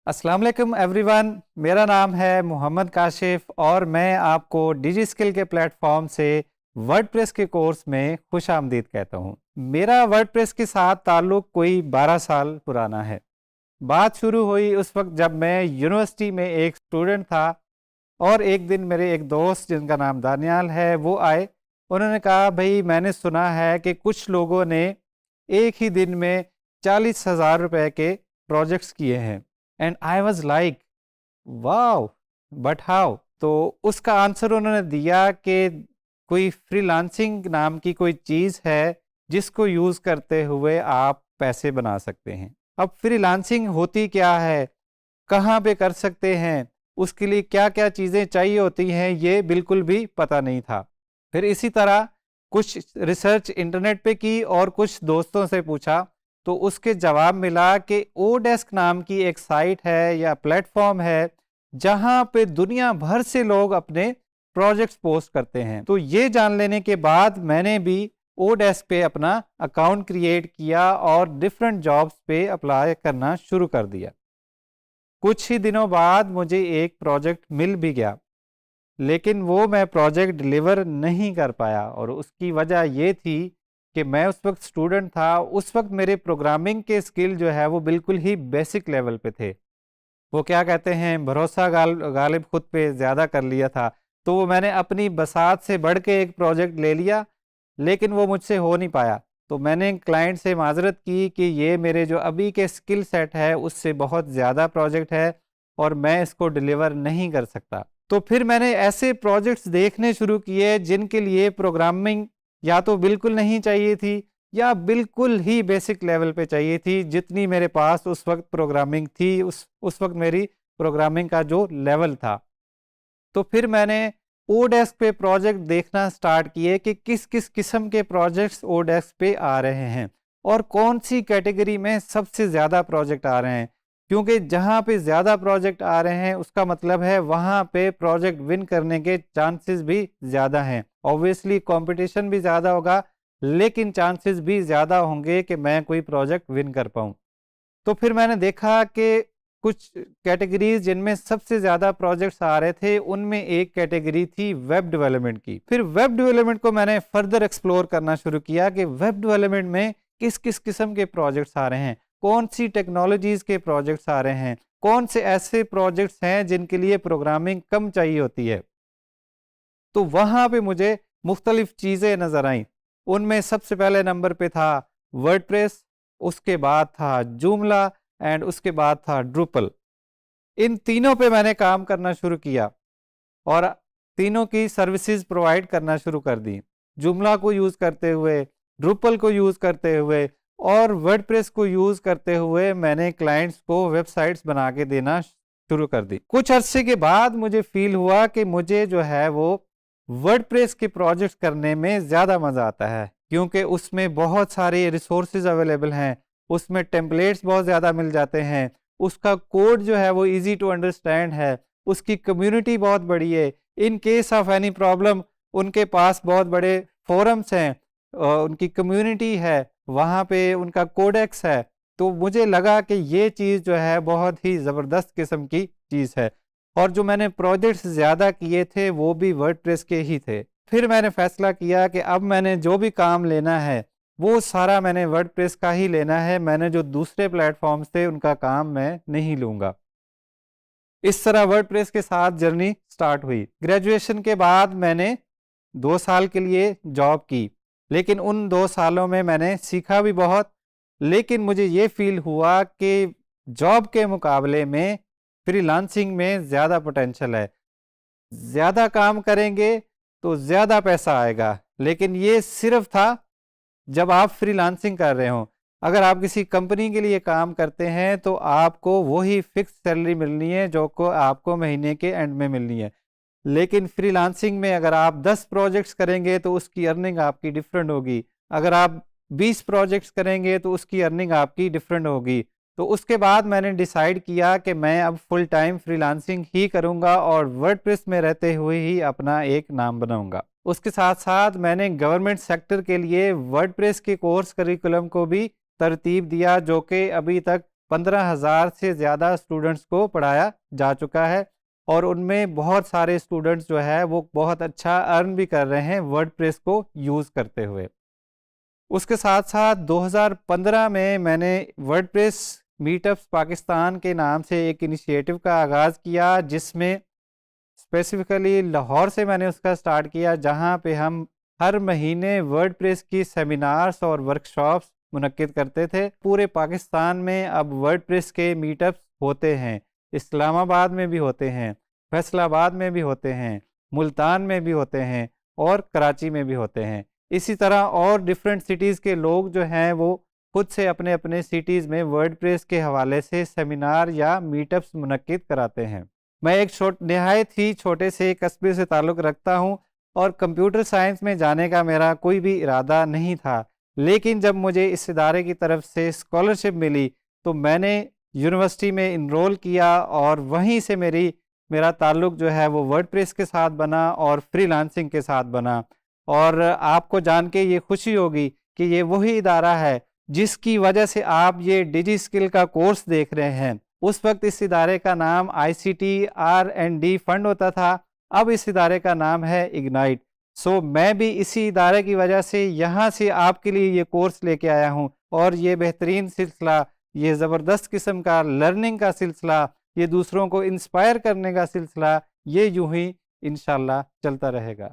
अस्सलाम वालेकुम एवरीवन, मेरा नाम है मोहम्मद काशिफ और मैं आपको डिजी स्किल के प्लेटफॉर्म से वर्डप्रेस के कोर्स में खुश आमदीद कहता हूँ। मेरा वर्डप्रेस के साथ ताल्लुक़ कोई 12 साल पुराना है। बात शुरू हुई उस वक्त जब मैं यूनिवर्सिटी में एक स्टूडेंट था और एक दिन मेरे एक दोस्त जिनका नाम दानियाल है वो आए। उन्होंने कहा, भाई मैंने सुना है कि कुछ लोगों ने एक ही दिन में 40,000 रुपए के प्रोजेक्ट्स किए हैं। And I was like wow, but how. तो उसका आंसर उन्होंने दिया कि कोई फ्रीलांसिंग नाम की कोई चीज़ है जिसको यूज़ करते हुए आप पैसे बना सकते हैं। अब फ्रीलांसिंग होती क्या है, कहाँ पे कर सकते हैं, उसके लिए क्या क्या चीज़ें चाहिए होती हैं, ये बिल्कुल भी पता नहीं था। फिर इसी तरह कुछ रिसर्च इंटरनेट पे की और कुछ दोस्तों से पूछा तो उसके जवाब मिला कि ओडेस्क नाम की एक साइट है या प्लेटफॉर्म है जहां पे दुनिया भर से लोग अपने प्रोजेक्ट्स पोस्ट करते हैं। तो ये जान लेने के बाद मैंने भी ओडेस्क पे अपना अकाउंट क्रिएट किया और डिफरेंट जॉब्स पे अप्लाई करना शुरू कर दिया। कुछ ही दिनों बाद मुझे एक प्रोजेक्ट मिल भी गया, लेकिन वो मैं प्रोजेक्ट डिलीवर नहीं कर पाया और उसकी वजह ये थी कि मैं उस वक्त स्टूडेंट था। उस वक्त मेरे प्रोग्रामिंग के स्किल जो है वो बिल्कुल ही बेसिक लेवल पे थे। वो क्या कहते हैं, भरोसा गालिब खुद पे ज़्यादा कर लिया था। तो वो मैंने अपनी बसात से बढ़ के एक प्रोजेक्ट ले लिया, लेकिन वो मुझसे हो नहीं पाया। तो मैंने क्लाइंट से माजरत की कि ये मेरे जो अभी के स्किल सेट है उससे बहुत ज़्यादा प्रोजेक्ट है और मैं इसको डिलीवर नहीं कर सकता। तो फिर मैंने ऐसे प्रोजेक्ट्स देखने शुरू किए जिनके लिए प्रोग्रामिंग या तो बिल्कुल नहीं चाहिए थी या बिल्कुल ही बेसिक लेवल पे चाहिए थी। जितनी मेरे पास उस वक्त प्रोग्रामिंग थी, उस वक्त मेरी प्रोग्रामिंग का जो लेवल था। तो फिर मैंने ओडेस्क पे प्रोजेक्ट देखना स्टार्ट किए कि किस किस किस्म के प्रोजेक्ट्स ओडेस्क पे आ रहे हैं और कौन सी कैटेगरी में सबसे ज़्यादा प्रोजेक्ट आ रहे हैं। क्योंकि जहाँ पे ज़्यादा प्रोजेक्ट आ रहे हैं उसका मतलब है वहाँ पे प्रोजेक्ट विन करने के चांसेस भी ज़्यादा हैं। ऑब्वियसली कंपटीशन भी ज़्यादा होगा, लेकिन चांसेस भी ज़्यादा होंगे कि मैं कोई प्रोजेक्ट विन कर पाऊँ। तो फिर मैंने देखा कि कुछ कैटेगरीज जिनमें सबसे ज़्यादा प्रोजेक्ट्स आ रहे थे उनमें एक कैटेगरी थी वेब डेवलपमेंट की। फिर वेब डेवलपमेंट को मैंने फर्दर एक्सप्लोर करना शुरू किया कि वेब डेवलपमेंट में किस किस किस्म के प्रोजेक्ट्स आ रहे हैं, कौन सी टेक्नोलॉजीज़ के प्रोजेक्ट्स आ रहे हैं, कौन से ऐसे प्रोजेक्ट्स हैं जिनके लिए प्रोग्रामिंग कम चाहिए होती है। तो वहाँ पे मुझे मुख्तलिफ चीज़ें नज़र आईं। उनमें सबसे पहले नंबर पे था वर्डप्रेस, उसके बाद था जूमला एंड उसके बाद था ड्रूपल। इन तीनों पे मैंने काम करना शुरू किया और तीनों की सर्विसेज प्रोवाइड करना शुरू कर दी। जूमला को यूज़ करते हुए, ड्रूपल को यूज़ करते हुए और वर्डप्रेस को यूज़ करते हुए मैंने क्लाइंट्स को वेबसाइट्स बना के देना शुरू कर दी। कुछ अरसे के बाद मुझे फील हुआ कि मुझे जो है वो वर्डप्रेस के प्रोजेक्ट्स करने में ज़्यादा मज़ा आता है, क्योंकि उसमें बहुत सारे रिसोर्सेज अवेलेबल हैं, उसमें टेम्पलेट्स बहुत ज़्यादा मिल जाते हैं, उसका कोड जो है वो इजी टू अंडरस्टैंड है, उसकी कम्युनिटी बहुत बड़ी है। In case of any problem उनके पास बहुत बड़े फोरम्स हैं, उनकी कम्युनिटी है, वहाँ पे उनका कोडेक्स है। तो मुझे लगा कि ये चीज़ जो है बहुत ही ज़बरदस्त किस्म की चीज़ है और जो मैंने प्रोजेक्ट्स ज़्यादा किए थे वो भी वर्डप्रेस के ही थे। फिर मैंने फैसला किया कि अब मैंने जो भी काम लेना है वो सारा मैंने वर्डप्रेस का ही लेना है, मैंने जो दूसरे प्लेटफॉर्म्स थे उनका काम मैं नहीं लूँगा। इस तरह वर्डप्रेस के साथ जर्नी स्टार्ट हुई। ग्रेजुएशन के बाद मैंने 2 साल के लिए जॉब की, लेकिन उन 2 सालों में मैंने सीखा भी बहुत, लेकिन मुझे ये फील हुआ कि जॉब के मुकाबले में फ्रीलांसिंग में ज़्यादा पोटेंशियल है। ज़्यादा काम करेंगे तो ज़्यादा पैसा आएगा, लेकिन ये सिर्फ था जब आप फ्रीलांसिंग कर रहे हो। अगर आप किसी कंपनी के लिए काम करते हैं तो आपको वही फिक्स सैलरी मिलनी है जो को आपको महीने के एंड में मिलनी है। लेकिन फ्रीलांसिंग में अगर आप 10 प्रोजेक्ट्स करेंगे तो उसकी अर्निंग आपकी डिफरेंट होगी। अगर आप 20 प्रोजेक्ट्स करेंगे तो उसकी अर्निंग आपकी डिफरेंट होगी। तो उसके बाद मैंने डिसाइड किया कि मैं अब फुल टाइम फ्रीलांसिंग ही करूंगा और वर्डप्रेस में रहते हुए ही अपना एक नाम बनाऊंगा। उसके साथ साथ मैंने गवर्नमेंट सेक्टर के लिए वर्डप्रेस के कोर्स करिकुलम को भी तरतीब दिया, जो कि अभी तक 15,000 سے زیادہ اسٹوڈنٹس کو پڑھایا جا چکا ہے، اور ان میں بہت سارے اسٹوڈنٹس جو ہے وہ بہت اچھا ارن بھی کر رہے ہیں ورڈ پریس کو یوز کرتے ہوئے۔ اس کے ساتھ ساتھ 2015 میں نے WordPress meetups Pakistan کے نام سے ایک انیشیٹو کا آغاز کیا، جس میں اسپیسیفکلی لاہور سے میں نے اس کا سٹارٹ کیا، جہاں پہ ہم ہر مہینے ورڈ پریس کی سیمینارز اور ورکشاپس منعقد کرتے تھے۔ پورے پاکستان میں اب ورڈ پریس کے میٹ اپس ہوتے ہیں، اسلام آباد میں بھی ہوتے ہیں، فیصل آباد میں بھی ہوتے ہیں، ملتان میں بھی ہوتے ہیں، اور کراچی میں بھی ہوتے ہیں۔ اسی طرح اور ڈفرینٹ سٹیز کے لوگ جو ہیں وہ خود سے اپنے اپنے سٹیز میں ورڈ پریس کے حوالے سے سیمینار یا میٹ اپس منعقد کراتے ہیں۔ میں ایک نہایت ہی چھوٹے سے قصبے سے تعلق رکھتا ہوں، اور کمپیوٹر سائنس میں جانے کا میرا کوئی بھی ارادہ نہیں تھا، لیکن جب مجھے اس ادارے کی طرف سے اسکالرشپ ملی تو میں نے یونیورسٹی میں انرول کیا، اور وہیں سے میرا تعلق جو ہے وہ ورڈ پریس کے ساتھ بنا اور فری لانسنگ کے ساتھ بنا۔ اور آپ کو جان کے یہ خوشی ہوگی کہ یہ وہی ادارہ ہے جس کی وجہ سے آپ یہ ڈیجی اسکل کا کورس دیکھ رہے ہیں۔ اس وقت اس ادارے کا نام ICT R&D فنڈ ہوتا تھا، اب اس ادارے کا نام ہے اگنائٹ۔ میں بھی اسی ادارے کی وجہ سے یہاں سے آپ کے لیے یہ کورس لے کے آیا ہوں، اور یہ بہترین سلسلہ، یہ زبردست قسم کا لرننگ کا سلسلہ، یہ دوسروں کو انسپائر کرنے کا سلسلہ، یہ یوں ہی انشاءاللہ چلتا رہے گا۔